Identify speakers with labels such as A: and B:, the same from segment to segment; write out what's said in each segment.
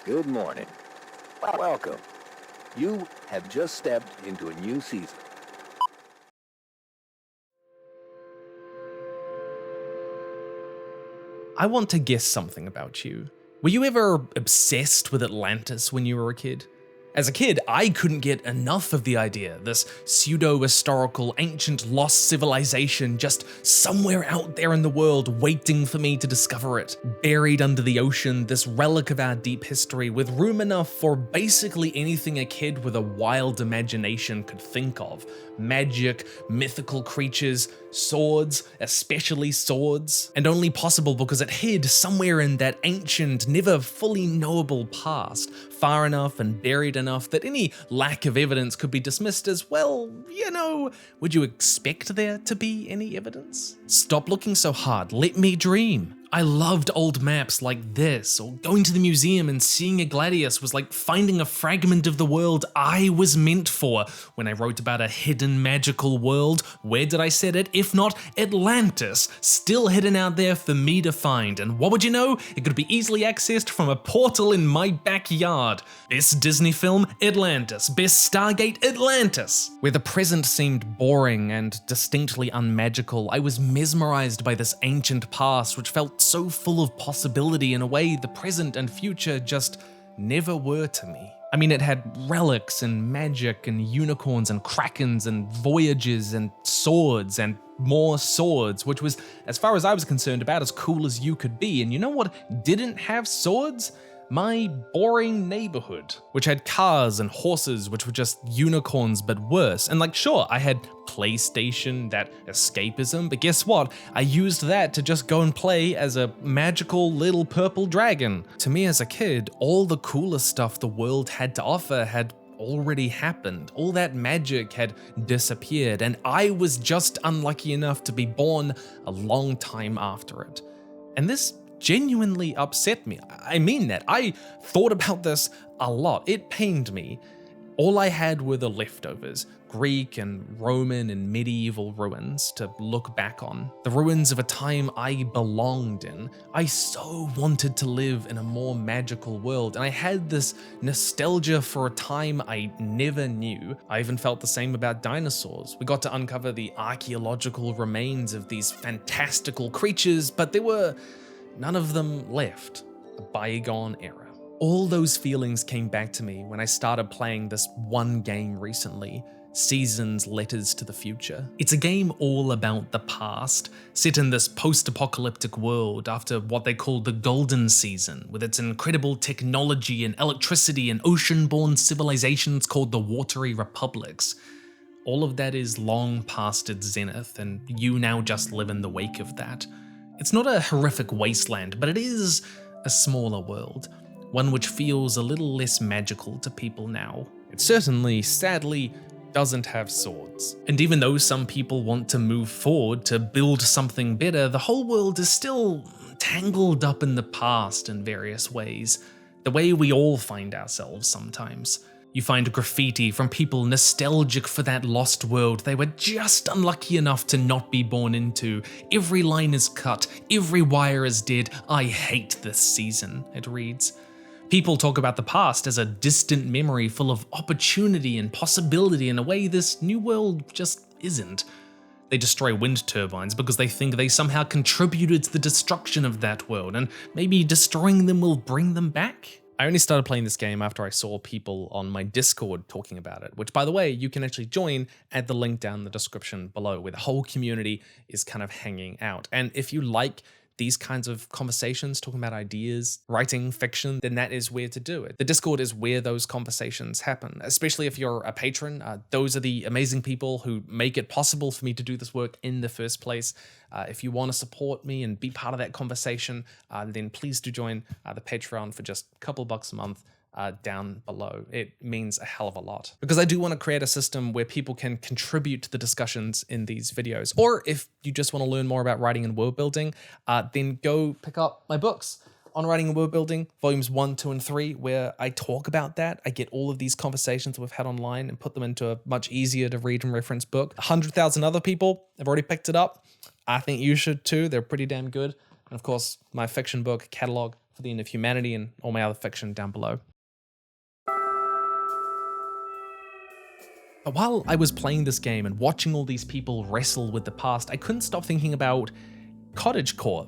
A: Good morning. Welcome. You have just stepped into a new season.
B: I want to guess something about you. Were you ever obsessed with Atlantis when you were a kid? As a kid, I couldn't get enough of the idea, this pseudo-historical, ancient lost civilization just somewhere out there in the world waiting for me to discover it. Buried under the ocean, this relic of our deep history with room enough for basically anything a kid with a wild imagination could think of. Magic, mythical creatures, swords, especially swords, and only possible because it hid somewhere in that ancient, never fully knowable past, far enough and buried enough that any lack of evidence could be dismissed as, well, would you expect there to be any evidence? Stop looking so hard, let me dream. I loved old maps like this, or going to the museum and seeing a gladius was like finding a fragment of the world I was meant for when I wrote about a hidden magical world. Where did I set it? If not Atlantis, still hidden out there for me to find. And what would you know? It could be easily accessed from a portal in my backyard. Best Disney film, Atlantis. Best Stargate, Atlantis. Where the present seemed boring and distinctly unmagical, I was mesmerized by this ancient past which felt so full of possibility in a way the present and future just never were to me. I mean, it had relics and magic and unicorns and krakens and voyages and swords and more swords, which was, as far as I was concerned, about as cool as you could be. And you know what didn't have swords? My boring neighborhood, which had cars and horses, which were just unicorns but worse. And like, sure, I had PlayStation, that escapism, but guess what? I used that to just go and play as a magical little purple dragon. To me as a kid, all the coolest stuff the world had to offer had already happened. All that magic had disappeared, and I was just unlucky enough to be born a long time after it. And this genuinely upset me. I mean that. I thought about this a lot. It pained me. All I had were the leftovers, Greek and Roman and medieval ruins to look back on. The ruins of a time I belonged in. I so wanted to live in a more magical world, and I had this nostalgia for a time I never knew. I even felt the same about dinosaurs. We got to uncover the archaeological remains of these fantastical creatures, but there were none of them left. A bygone era. All those feelings came back to me when I started playing this one game recently, Seasons Letters to the Future. It's a game all about the past, set in this post-apocalyptic world after what they call the Golden Season, with its incredible technology and electricity and ocean-born civilizations called the Watery Republics. All of that is long past its zenith, and you now just live in the wake of that. It's not a horrific wasteland, but it is a smaller world, one which feels a little less magical to people now. It certainly, sadly, doesn't have swords. And even though some people want to move forward to build something better, the whole world is still tangled up in the past in various ways, the way we all find ourselves sometimes. You find graffiti from people nostalgic for that lost world they were just unlucky enough to not be born into. Every line is cut, every wire is dead. I hate this season, it reads. People talk about the past as a distant memory full of opportunity and possibility in a way this new world just isn't. They destroy wind turbines because they think they somehow contributed to the destruction of that world, and maybe destroying them will bring them back? I only started playing this game after I saw people on my Discord talking about it, which, by the way, you can actually join at the link down in the description below, where the whole community is kind of hanging out. And if you like these kinds of conversations, talking about ideas, writing fiction, then that is where to do it. The Discord is where those conversations happen, especially if you're a patron. Those are the amazing people who make it possible for me to do this work in the first place. If you want to support me and be part of that conversation, then please do join the Patreon for just a couple bucks a month. Down below. It means a hell of a lot, because I do want to create a system where people can contribute to the discussions in these videos. Or if you just want to learn more about writing and world building, then go pick up my books on writing and world building, volumes 1, 2, and 3, where I talk about that. I get all of these conversations we've had online and put them into a much easier to read and reference book. 100,000 other people have already picked it up. I think you should too. They're pretty damn good. And of course, my fiction book catalog for for the End of Humanity, and all my other fiction down below. But while I was playing this game and watching all these people wrestle with the past, I couldn't stop thinking about Cottagecore,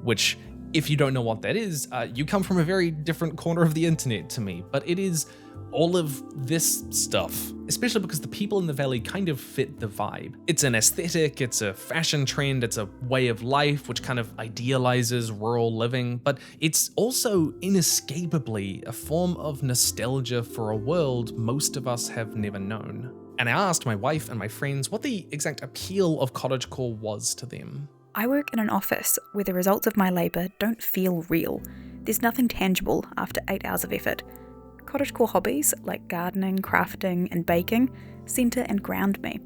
B: which, if you don't know what that is, you come from a very different corner of the internet to me, but it is all of this stuff, especially because the people in the valley kind of fit the vibe. It's an aesthetic, it's a fashion trend, it's a way of life which kind of idealizes rural living, but it's also inescapably a form of nostalgia for a world most of us have never known. And I asked my wife and my friends what the exact appeal of cottagecore was to them.
C: I work in an office where the results of my labour don't feel real. There's nothing tangible after 8 hours of effort. Cottagecore hobbies like gardening, crafting and baking centre and ground me.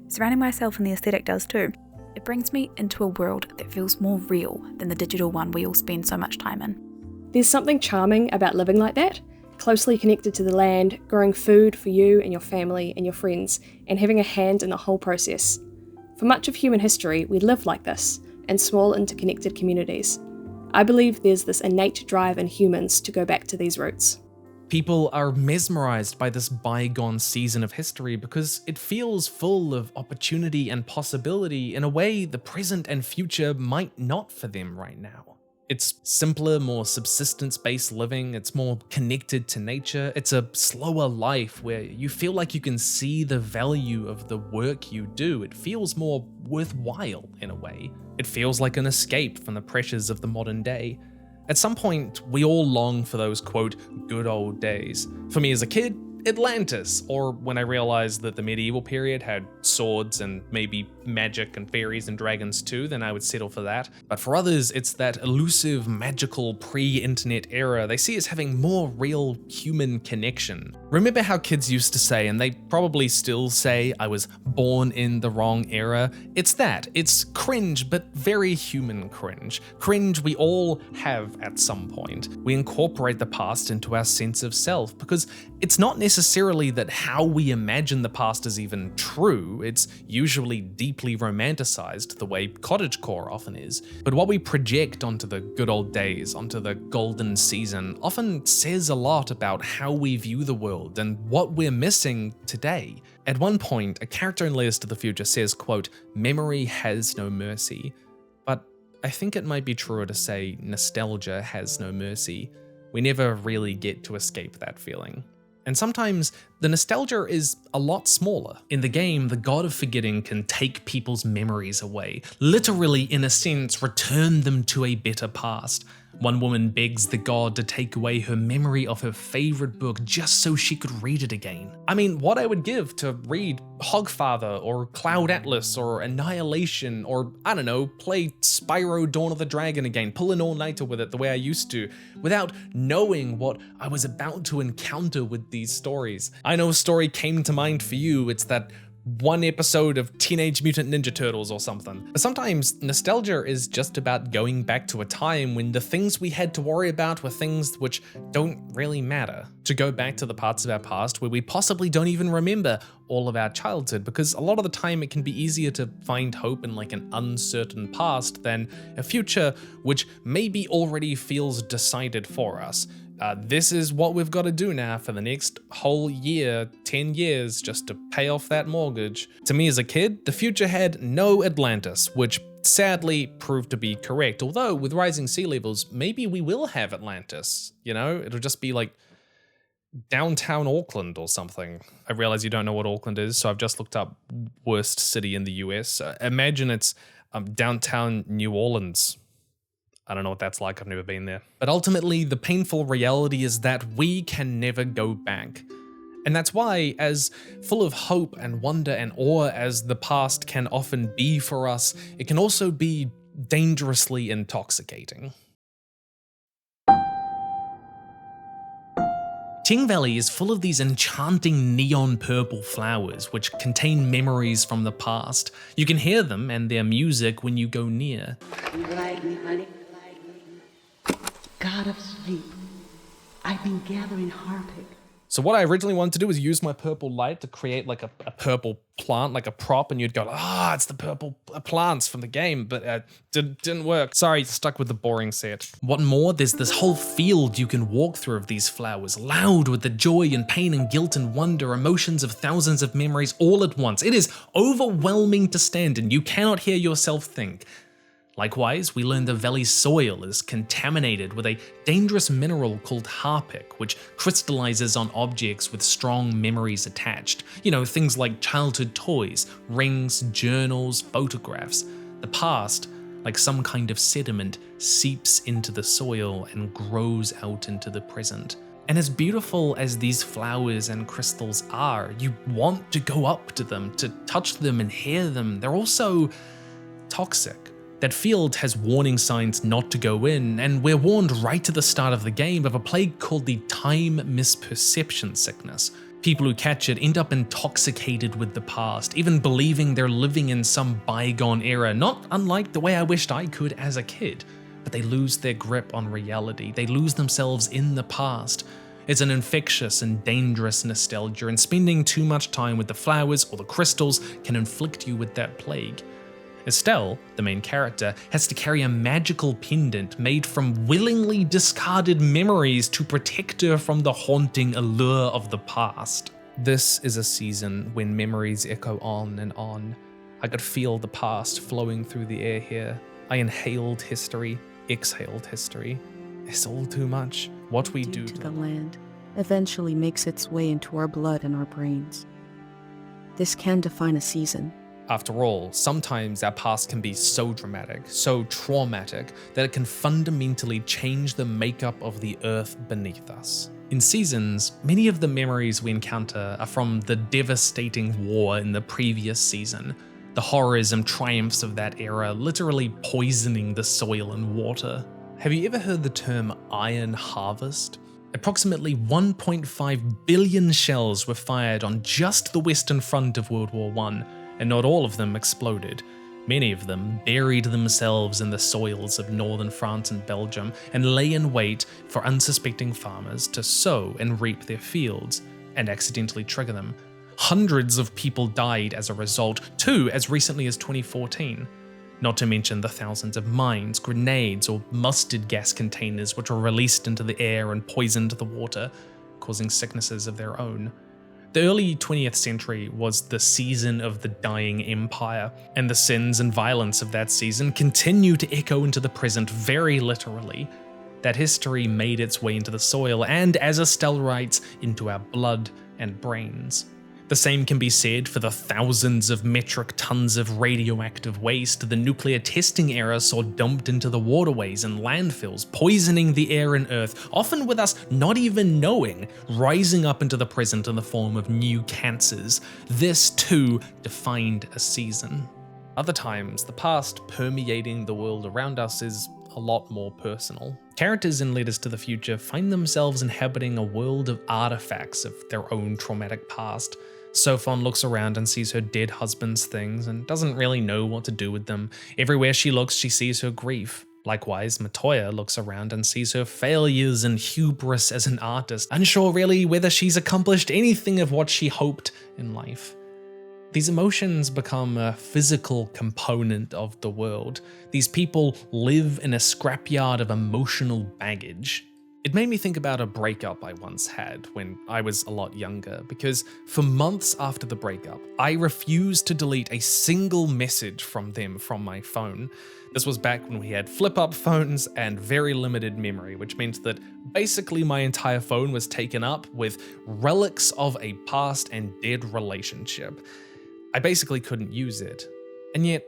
C: Surrounding myself in the aesthetic does too. It brings me into a world that feels more real than the digital one we all spend so much time in.
D: There's something charming about living like that, closely connected to the land, growing food for you and your family and your friends, and having a hand in the whole process. For much of human history, we lived like this, in small interconnected communities. I believe there's this innate drive in humans to go back to these roots.
B: People are mesmerized by this bygone season of history because it feels full of opportunity and possibility in a way the present and future might not for them right now. It's simpler, more subsistence-based living, it's more connected to nature, it's a slower life where you feel like you can see the value of the work you do. It feels more worthwhile in a way. It feels like an escape from the pressures of the modern day. At some point, we all long for those, quote, good old days. For me as a kid, Atlantis, or when I realized that the medieval period had swords and maybe magic and fairies and dragons too, then I would settle for that. But for others, it's that elusive, magical pre-internet era they see as having more real human connection. Remember how kids used to say, and they probably still say, I was born in the wrong era? It's that. It's cringe, but very human cringe. Cringe we all have at some point. We incorporate the past into our sense of self because it's not necessarily that how we imagine the past is even true, it's usually deeply romanticized the way cottagecore often is. But what we project onto the good old days, onto the golden season, often says a lot about how we view the world and what we're missing today. At one point, a character in Letters to the Future says, quote, memory has no mercy. But I think it might be truer to say nostalgia has no mercy. We never really get to escape that feeling. And sometimes the nostalgia is a lot smaller. In the game, the god of forgetting can take people's memories away, literally in a sense return them to a better past. One woman begs the god to take away her memory of her favorite book just so she could read it again. I mean, what I would give to read Hogfather or Cloud Atlas or Annihilation or, I don't know, play Spyro Dawn of the Dragon again, pull an all-nighter with it the way I used to, without knowing what I was about to encounter with these stories. I know a story came to mind for you, it's that one episode of Teenage Mutant Ninja Turtles or something. But sometimes nostalgia is just about going back to a time when the things we had to worry about were things which don't really matter. To go back to the parts of our past where we possibly don't even remember all of our childhood, because a lot of the time it can be easier to find hope in like an uncertain past than a future which maybe already feels decided for us. This is what we've got to do now for the next whole year, 10 years, just to pay off that mortgage. To me as a kid, the future had no Atlantis, which sadly proved to be correct. Although with rising sea levels, maybe we will have Atlantis, you know? It'll just be like downtown Auckland or something. I realize you don't know what Auckland is, so I've just looked up worst city in the US. Imagine it's downtown New Orleans. I don't know what that's like, I've never been there. But ultimately, the painful reality is that we can never go back. And that's why, as full of hope and wonder and awe as the past can often be for us, it can also be dangerously intoxicating. Ting Valley is full of these enchanting neon purple flowers which contain memories from the past. You can hear them and their music when you go near.
E: Light me, honey. God of sleep, I've been gathering harpic,
B: So what I originally wanted to do was use my purple light to create like a purple plant, like a prop, and you'd go, it's the purple plants from the game, but didn't work. Sorry, stuck with the boring set. What more, there's this whole field you can walk through of these flowers, loud with the joy and pain and guilt and wonder, emotions of thousands of memories all at once. It is overwhelming to stand in. You cannot hear yourself think. Likewise, we learn the valley's soil is contaminated with a dangerous mineral called harpic, which crystallizes on objects with strong memories attached. You know, things like childhood toys, rings, journals, photographs. The past, like some kind of sediment, seeps into the soil and grows out into the present. And as beautiful as these flowers and crystals are, you want to go up to them, to touch them and hear them. They're also toxic. That field has warning signs not to go in, and we're warned right at the start of the game of a plague called the time misperception sickness. People who catch it end up intoxicated with the past, even believing they're living in some bygone era, not unlike the way I wished I could as a kid. But they lose their grip on reality, they lose themselves in the past. It's an infectious and dangerous nostalgia, and spending too much time with the flowers or the crystals can inflict you with that plague. Estelle, the main character, has to carry a magical pendant made from willingly discarded memories to protect her from the haunting allure of the past. This is a season when memories echo on and on. I could feel the past flowing through the air here. I inhaled history, exhaled history. It's all too much. What we do
E: to the land eventually makes its way into our blood and our brains. This can define a season.
B: After all, sometimes our past can be so dramatic, so traumatic, that it can fundamentally change the makeup of the earth beneath us. In seasons, many of the memories we encounter are from the devastating war in the previous season, the horrors and triumphs of that era literally poisoning the soil and water. Have you ever heard the term iron harvest? Approximately 1.5 billion shells were fired on just the western front of World War I, and not all of them exploded. Many of them buried themselves in the soils of northern France and Belgium and lay in wait for unsuspecting farmers to sow and reap their fields, and accidentally trigger them. Hundreds of people died as a result, too, as recently as 2014. Not to mention the thousands of mines, grenades, or mustard gas containers which were released into the air and poisoned the water, causing sicknesses of their own. The early 20th century was the season of the dying empire, and the sins and violence of that season continue to echo into the present very literally. That history made its way into the soil and, as Estelle writes, into our blood and brains. The same can be said for the thousands of metric tons of radioactive waste the nuclear testing era saw dumped into the waterways and landfills, poisoning the air and earth, often with us not even knowing, rising up into the present in the form of new cancers. This, too, defined a season. Other times, the past permeating the world around us is a lot more personal. Characters in Letters to the Future find themselves inhabiting a world of artifacts of their own traumatic past. Sophon looks around and sees her dead husband's things and doesn't really know what to do with them. Everywhere she looks, she sees her grief. Likewise, Matoya looks around and sees her failures and hubris as an artist, unsure really whether she's accomplished anything of what she hoped in life. These emotions become a physical component of the world. These people live in a scrapyard of emotional baggage. It made me think about a breakup I once had when I was a lot younger, because for months after the breakup, I refused to delete a single message from them from my phone. This was back when we had flip-up phones and very limited memory, which meant that basically my entire phone was taken up with relics of a past and dead relationship. I basically couldn't use it, and yet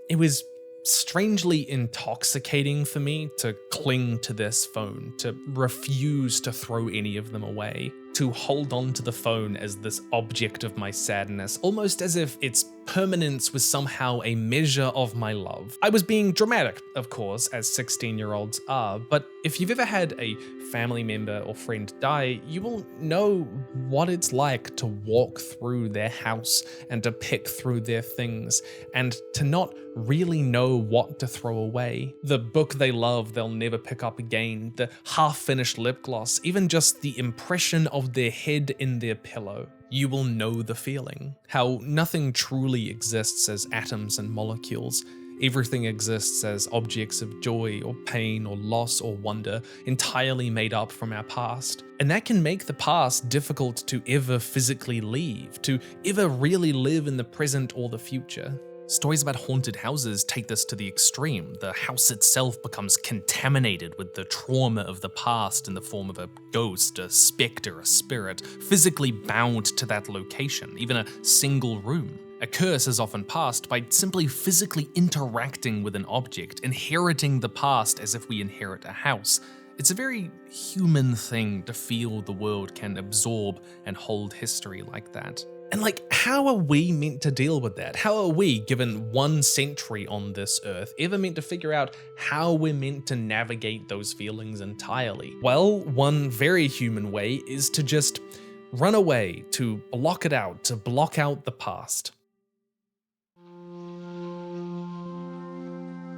B: it was strangely intoxicating for me to cling to this phone, to refuse to throw any of them away, to hold on to the phone as this object of my sadness, almost as if its permanence was somehow a measure of my love. I was being dramatic, of course, as 16-year-olds are, but if you've ever had a family member or friend die, you will know what it's like to walk through their house and to pick through their things and to not really know what to throw away. The book they love they'll never pick up again, the half-finished lip gloss, even just the impression of hold their head in their pillow, you will know the feeling. How nothing truly exists as atoms and molecules. Everything exists as objects of joy or pain or loss or wonder, entirely made up from our past. And that can make the past difficult to ever physically leave, to ever really live in the present or the future. Stories about haunted houses take this to the extreme. The house itself becomes contaminated with the trauma of the past in the form of a ghost, a spectre, a spirit, physically bound to that location, even a single room. A curse is often passed by simply physically interacting with an object, inheriting the past as if we inherit a house. It's a very human thing to feel the world can absorb and hold history like that. And how are we meant to deal with that? How are we, given 1 century on this earth, ever meant to figure out how we're meant to navigate those feelings entirely? Well, one very human way is to just run away, to block it out, to block out the past.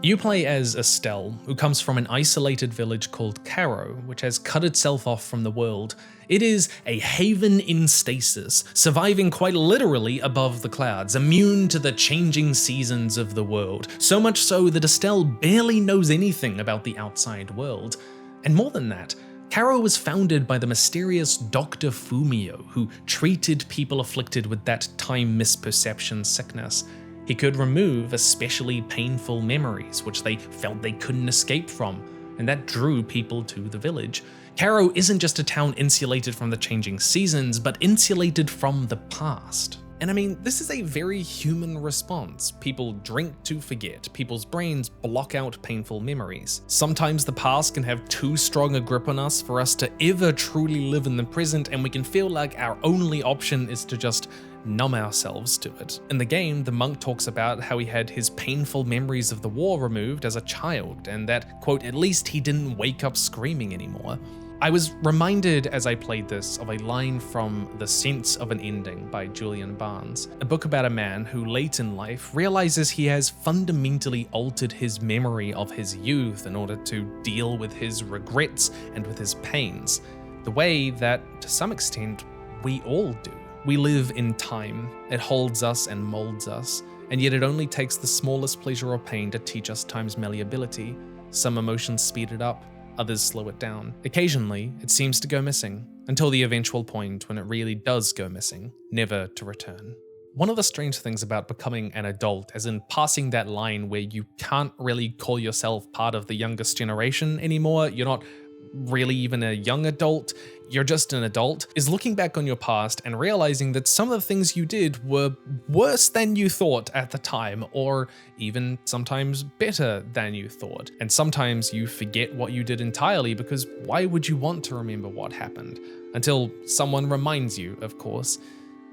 B: You play as Estelle, who comes from an isolated village called Caro, which has cut itself off from the world. It is a haven in stasis, surviving quite literally above the clouds, immune to the changing seasons of the world, so much so that Estelle barely knows anything about the outside world. And more than that, Caro was founded by the mysterious Dr. Fumio, who treated people afflicted with that time misperception sickness. He could remove especially painful memories, which they felt they couldn't escape from, and that drew people to the village. Caro isn't just a town insulated from the changing seasons, but insulated from the past. And I mean, this is a very human response. People drink to forget. People's brains block out painful memories. Sometimes the past can have too strong a grip on us for us to ever truly live in the present, and we can feel like our only option is to just numb ourselves to it. In the game, the monk talks about how he had his painful memories of the war removed as a child, and that, quote, at least he didn't wake up screaming anymore. I was reminded as I played this of a line from The Sense of an Ending by Julian Barnes, a book about a man who late in life realizes he has fundamentally altered his memory of his youth in order to deal with his regrets and with his pains, the way that, to some extent, we all do. We live in time, it holds us and molds us, and yet it only takes the smallest pleasure or pain to teach us time's malleability. Some emotions speed it up, others slow it down. Occasionally, it seems to go missing, until the eventual point when it really does go missing, never to return. One of the strange things about becoming an adult, as in passing that line where you can't really call yourself part of the youngest generation anymore, you're not really even a young adult, you're just an adult, is looking back on your past and realizing that some of the things you did were worse than you thought at the time, or even sometimes better than you thought. And sometimes you forget what you did entirely, because why would you want to remember what happened? Until someone reminds you, of course.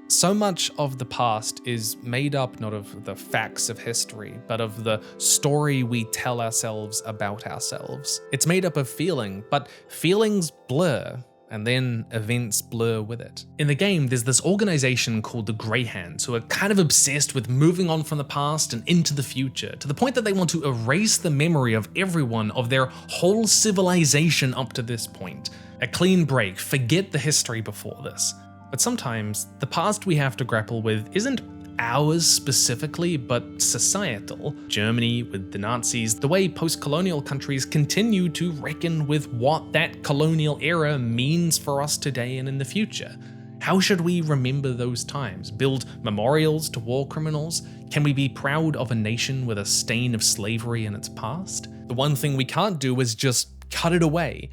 B: So much of the past is made up not of the facts of history, but of the story we tell ourselves about ourselves. It's made up of feeling, but feelings blur, and then events blur with it. In the game, there's this organization called the Greyhands, who are kind of obsessed with moving on from the past and into the future, to the point that they want to erase the memory of everyone of their whole civilization up to this point. A clean break, forget the history before this. But sometimes, the past we have to grapple with isn't ours specifically, but societal. Germany with the Nazis, the way post-colonial countries continue to reckon with what that colonial era means for us today and in the future. How should we remember those times? Build memorials to war criminals? Can we be proud of a nation with a stain of slavery in its past? The one thing we can't do is just cut it away.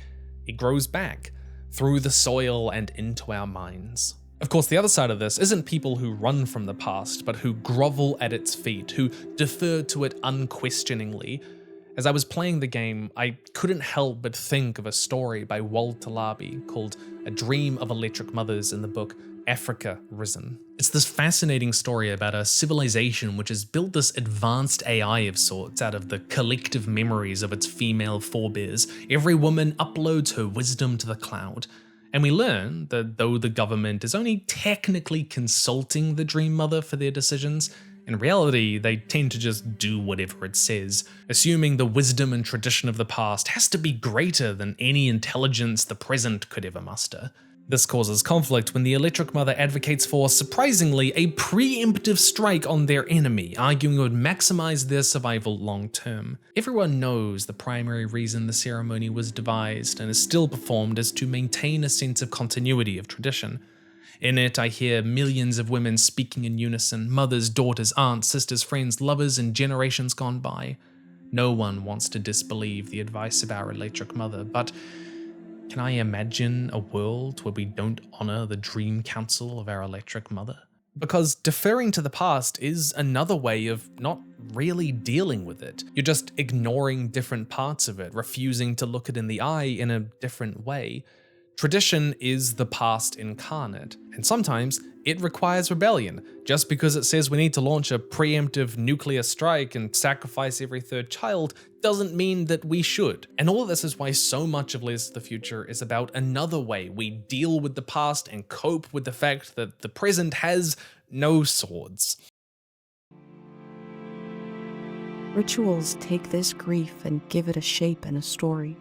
B: It grows back through the soil and into our minds. Of course, the other side of this isn't people who run from the past, but who grovel at its feet, who defer to it unquestioningly. As I was playing the game, I couldn't help but think of a story by Walter Laby called A Dream of Electric Mothers in the book Africa Risen. It's this fascinating story about a civilization which has built this advanced AI of sorts out of the collective memories of its female forebears. Every woman uploads her wisdom to the cloud. And we learn that though the government is only technically consulting the Dream Mother for their decisions, in reality, they tend to just do whatever it says, assuming the wisdom and tradition of the past has to be greater than any intelligence the present could ever muster. This causes conflict when the Electric Mother advocates for, surprisingly, a preemptive strike on their enemy, arguing it would maximize their survival long term. Everyone knows the primary reason the ceremony was devised and is still performed is to maintain a sense of continuity of tradition. In it, I hear millions of women speaking in unison, mothers, daughters, aunts, sisters, friends, lovers, and generations gone by. No one wants to disbelieve the advice of our Electric Mother, but can I imagine a world where we don't honor the dream counsel of our Electric Mother? Because deferring to the past is another way of not really dealing with it. You're just ignoring different parts of it, refusing to look it in the eye in a different way. Tradition is the past incarnate, and sometimes it requires rebellion. Just because it says we need to launch a preemptive nuclear strike and sacrifice every third child doesn't mean that we should. And all of this is why so much of Letters to the Future is about another way we deal with the past and cope with the fact that the present has no swords.
E: Rituals take this grief and give it a shape and a story.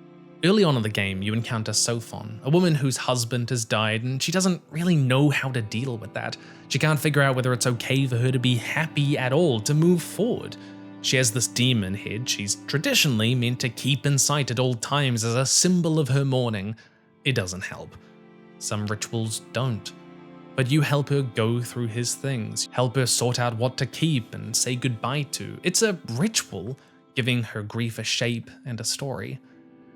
B: Early on in the game, you encounter Sophon, a woman whose husband has died and she doesn't really know how to deal with that. She can't figure out whether it's okay for her to be happy at all, to move forward. She has this demon head she's traditionally meant to keep in sight at all times as a symbol of her mourning. It doesn't help. Some rituals don't. But you help her go through his things, help her sort out what to keep and say goodbye to. It's a ritual, giving her grief a shape and a story.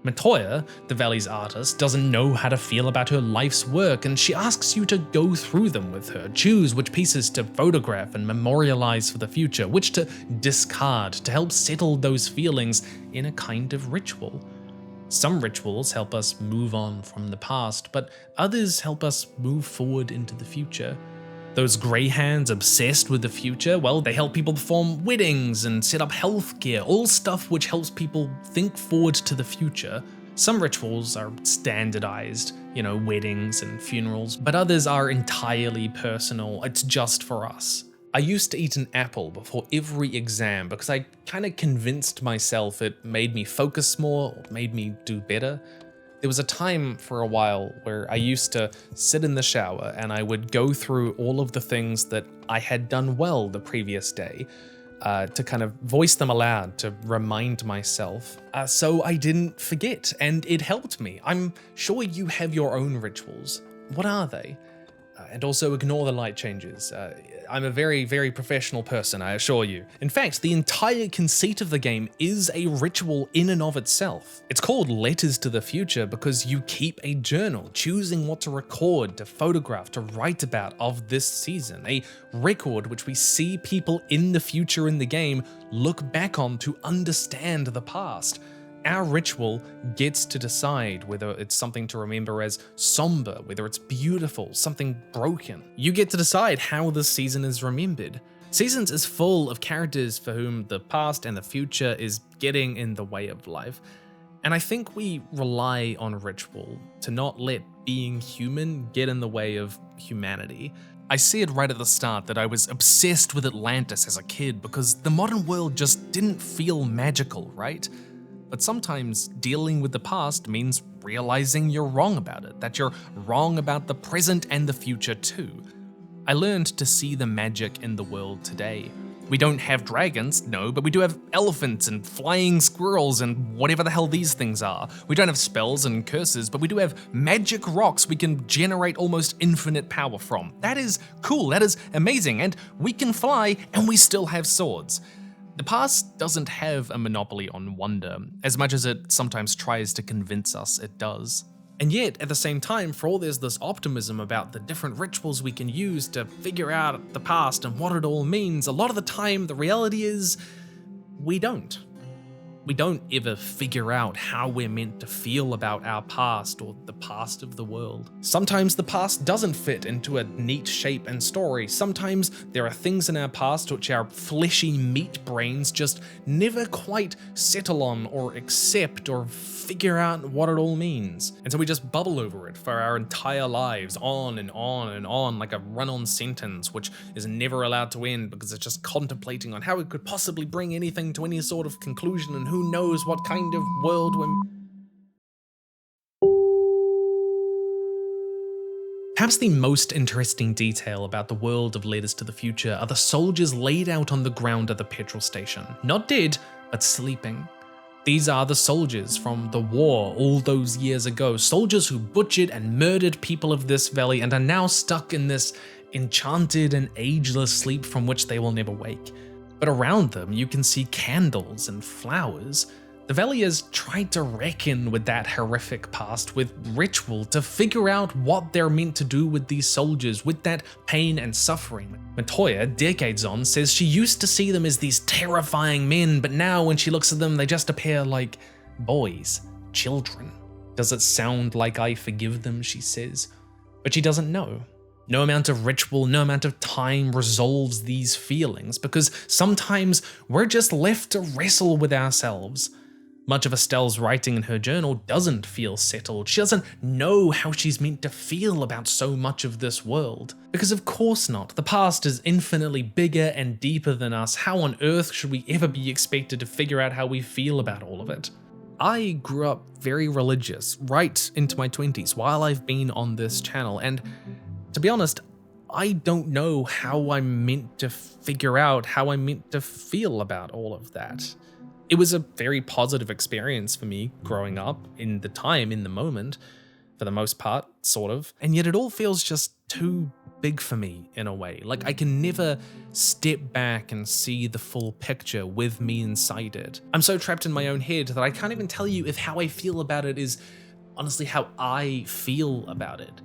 B: Matoya, the Valley's artist, doesn't know how to feel about her life's work, and she asks you to go through them with her, choose which pieces to photograph and memorialize for the future, which to discard to help settle those feelings in a kind of ritual. Some rituals help us move on from the past, but others help us move forward into the future. Those grey hands obsessed with the future, well, they help people perform weddings and set up healthcare, all stuff which helps people think forward to the future. Some rituals are standardized, weddings and funerals, but others are entirely personal, it's just for us. I used to eat an apple before every exam because I kind of convinced myself it made me focus more, or made me do better. There was a time for a while where I used to sit in the shower and I would go through all of the things that I had done well the previous day to kind of voice them aloud to remind myself so I didn't forget, and it helped me. I'm sure you have your own rituals. What are they? And also ignore the light changes. I'm a very, very professional person, I assure you. In fact, the entire conceit of the game is a ritual in and of itself. It's called Letters to the Future because you keep a journal, choosing what to record, to photograph, to write about of this season. A record which we see people in the future in the game look back on to understand the past. Our ritual gets to decide whether it's something to remember as somber, whether it's beautiful, something broken. You get to decide how this season is remembered. Seasons is full of characters for whom the past and the future is getting in the way of life. And I think we rely on ritual to not let being human get in the way of humanity. I said right at the start that I was obsessed with Atlantis as a kid because the modern world just didn't feel magical, right? But sometimes dealing with the past means realizing you're wrong about it, that you're wrong about the present and the future too. I learned to see the magic in the world today. We don't have dragons, no, but we do have elephants and flying squirrels and whatever the hell these things are. We don't have spells and curses, but we do have magic rocks we can generate almost infinite power from. That is cool, that is amazing, and we can fly and we still have swords. The past doesn't have a monopoly on wonder, as much as it sometimes tries to convince us it does. And yet, at the same time, for all there's this optimism about the different rituals we can use to figure out the past and what it all means, a lot of the time the reality is we don't. We don't ever figure out how we're meant to feel about our past or the past of the world. Sometimes the past doesn't fit into a neat shape and story. Sometimes there are things in our past which our fleshy meat brains just never quite settle on or accept or figure out what it all means. And so we just bubble over it for our entire lives, on and on and on, like a run-on sentence which is never allowed to end because it's just contemplating on how it could possibly bring anything to any sort of conclusion, and who knows what kind of world we're... Perhaps the most interesting detail about the world of Letters to the Future are the soldiers laid out on the ground at the petrol station. Not dead, but sleeping. These are the soldiers from the war all those years ago, soldiers who butchered and murdered people of this valley and are now stuck in this enchanted and ageless sleep from which they will never wake. But around them you can see candles and flowers. The valley has tried to reckon with that horrific past with ritual to figure out what they're meant to do with these soldiers, with that pain and suffering. Montoya, decades on, says she used to see them as these terrifying men, but now when she looks at them, they just appear like boys, children. Does it sound like I forgive them, she says, but she doesn't know. No amount of ritual, no amount of time resolves these feelings, because sometimes we're just left to wrestle with ourselves. Much of Estelle's writing in her journal doesn't feel settled. She doesn't know how she's meant to feel about so much of this world. Because of course not. The past is infinitely bigger and deeper than us. How on earth should we ever be expected to figure out how we feel about all of it? I grew up very religious, right into my 20s, while I've been on this channel, and to be honest, I don't know how I'm meant to figure out how I'm meant to feel about all of that. It was a very positive experience for me growing up, in the moment, for the most part, sort of. And yet it all feels just too big for me in a way. Like I can never step back and see the full picture with me inside it. I'm so trapped in my own head that I can't even tell you if how I feel about it is honestly how I feel about it.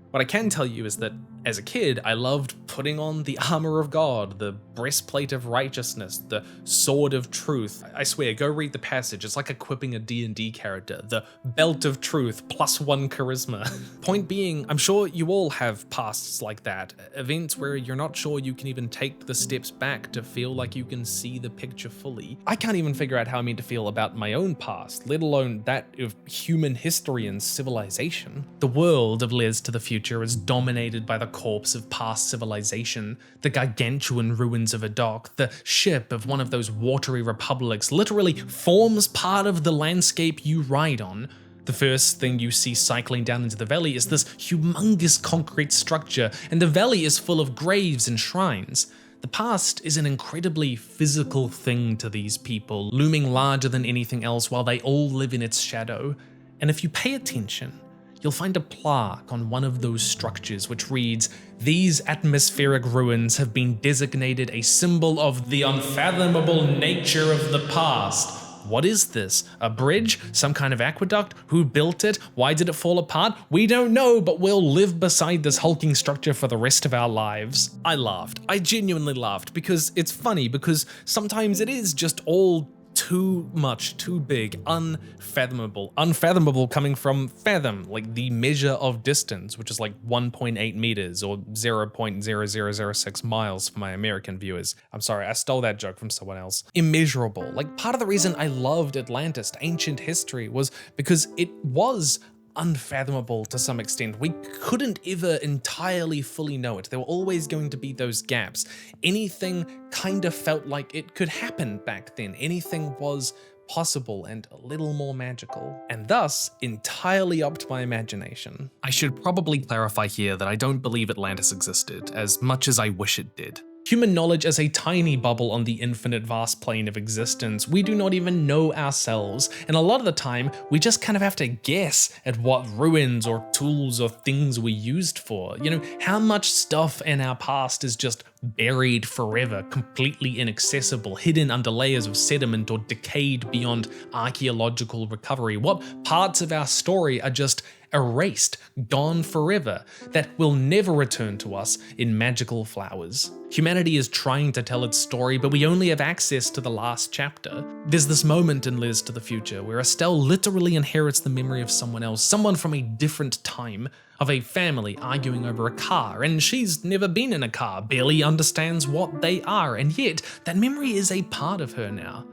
B: What I can tell you is that as a kid, I loved putting on the armor of God, the breastplate of righteousness, the sword of truth. I swear, go read the passage. It's like equipping a D&D character. The belt of truth, +1 charisma. Point being, I'm sure you all have pasts like that. Events where you're not sure you can even take the steps back to feel like you can see the picture fully. I can't even figure out how I'm meant to feel about my own past, let alone that of human history and civilization. The world of Letters to the Future is dominated by the corpse of past civilization, the gargantuan ruins of a dock, the ship of one of those watery republics literally forms part of the landscape you ride on. The first thing you see cycling down into the valley is this humongous concrete structure, and the valley is full of graves and shrines. The past is an incredibly physical thing to these people, looming larger than anything else while they all live in its shadow. And if you pay attention, you'll find a plaque on one of those structures which reads, "These atmospheric ruins have been designated a symbol of the unfathomable nature of the past." What is this? A bridge? Some kind of aqueduct? Who built it? Why did it fall apart? We don't know, but we'll live beside this hulking structure for the rest of our lives. I laughed. I genuinely laughed because it's funny, because sometimes it is just all too much, too big, unfathomable. Unfathomable coming from fathom, like the measure of distance, which is like 1.8 meters or 0.0006 miles for my American viewers. I'm sorry, I stole that joke from someone else. Immeasurable. Like part of the reason I loved Atlantis, ancient history, was because it was unfathomable to some extent. We couldn't ever entirely fully know it. There were always going to be those gaps. Anything kind of felt like it could happen back then. Anything was possible and a little more magical, and thus entirely up to my imagination. I should probably clarify here that I don't believe Atlantis existed, as much as I wish it did. Human knowledge is a tiny bubble on the infinite vast plane of existence. We do not even know ourselves, and a lot of the time, we just kind of have to guess at what ruins or tools or things we used for. You know, how much stuff in our past is just buried forever, completely inaccessible, hidden under layers of sediment or decayed beyond archaeological recovery? What parts of our story are just erased, gone forever, that will never return to us in magical flowers? Humanity is trying to tell its story, but we only have access to the last chapter. There's this moment in Letters to the Future where Estelle literally inherits the memory of someone else, someone from a different time, of a family arguing over a car, and she's never been in a car, barely understands what they are, and yet that memory is a part of her now.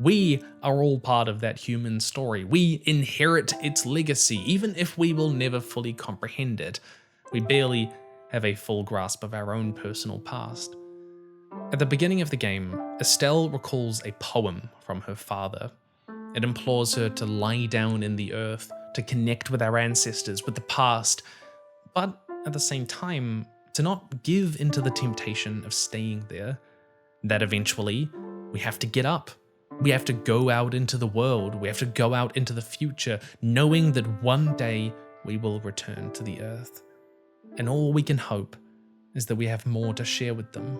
B: We are all part of that human story. We inherit its legacy, even if we will never fully comprehend it. We barely have a full grasp of our own personal past. At the beginning of the game, Estelle recalls a poem from her father. It implores her to lie down in the earth, to connect with our ancestors, with the past. But at the same time, to not give into the temptation of staying there, that eventually we have to get up. We have to go out into the world. We have to go out into the future, knowing that one day we will return to the earth. And all we can hope is that we have more to share with them.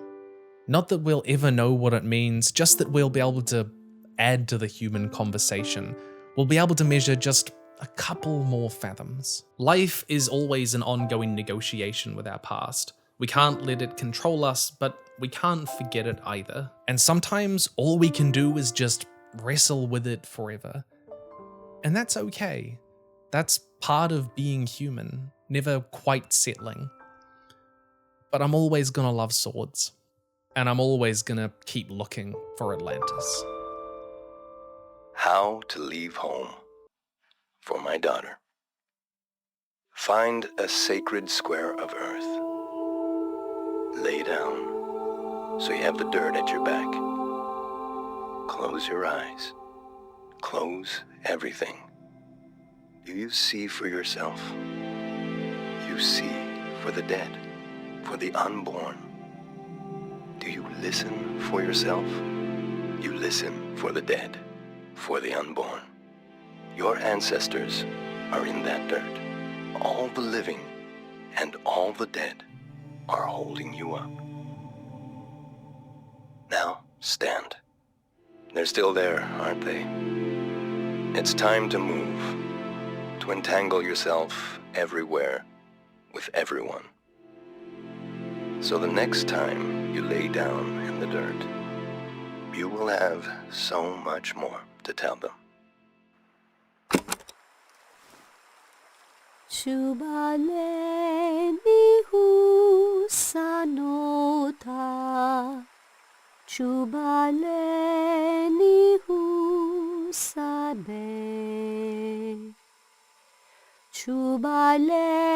B: Not that we'll ever know what it means, just that we'll be able to add to the human conversation. We'll be able to measure just a couple more fathoms. Life is always an ongoing negotiation with our past. We can't let it control us, but we can't forget it either. And sometimes all we can do is just wrestle with it forever. And that's okay. That's part of being human, never quite settling. But I'm always gonna love swords. And I'm always gonna keep looking for Atlantis.
A: How to leave home for my daughter. Find a sacred square of earth. Lay down so you have the dirt at your back. Close your eyes. Close everything. Do you see for yourself? You see for the dead, for the unborn. Do you listen for yourself? You listen for the dead, for the unborn. Your ancestors are in that dirt. All the living and all the dead are holding you up. Now, stand. They're still there, aren't they? It's time to move, to entangle yourself everywhere with everyone. So the next time you lay down in the dirt, you will have so much more to tell them.
F: Chubaleni husanota, chubaleni husabe, chubaleni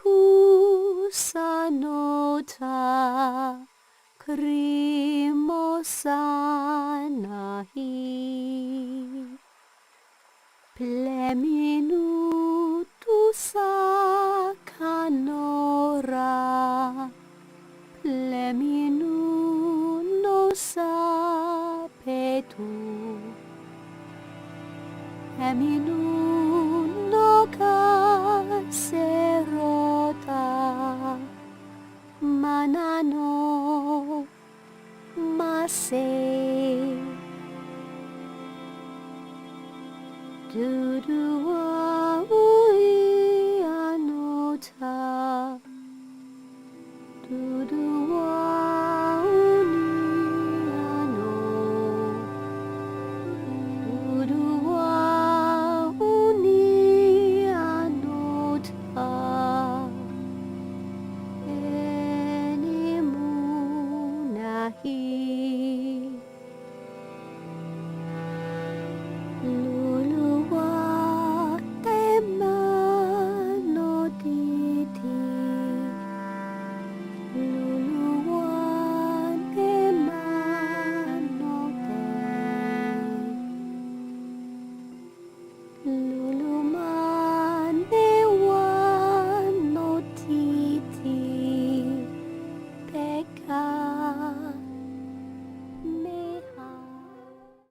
F: husanota, krimosanahi, pleminu sa kanora, pleminu no sa petu, pleminu no kaserota, manano mase, dudu